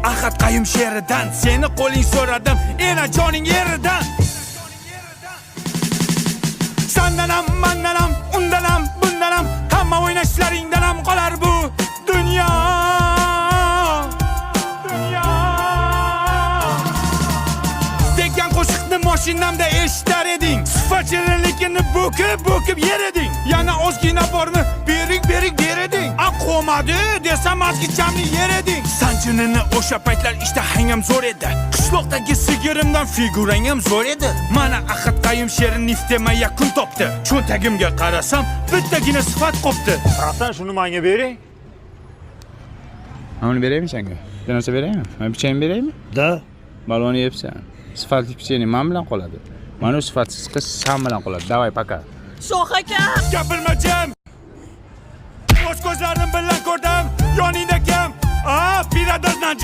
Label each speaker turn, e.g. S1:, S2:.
S1: Ahad Qayum she'ridan seni qo'ling so'radim ena joning yeridan. Sandanam, mandanam, undanam, bundanam, hamma o'ynashlaringdanam qolar bu dunyo. Degan qo'shiqni mashinamda eshitar eding. Sifatchilikni bo'kib yer eding. Yana ozgina bormi? Bering der eding. Aqomadi desam azgichamni yer eding. Sanjinini o'sha paytlar ishtahang ham zo'r edi. Qishloqdagi sigirimdan figurang ham zo'r edi. Mana Ahad Qayum she'ri niftema yakun topdi. Cho'ntagimga qarasam, bittagina sifat qopti.
S2: Ratan shuni menga bering.
S3: Mana beraymi senga? Bir narsa beraymi? Men pichayni beraymi?
S2: Da.
S3: Balonni yebsan. Sifatli pichayni men bilan qoladi. Mana sifatsiz qiz sen bilan qoladi. Davay paka.
S4: Shoh aka.
S1: Gapirma jam. O'z ko'zlarim bilan ko'rdim, yoningda kim? Biradar Najib.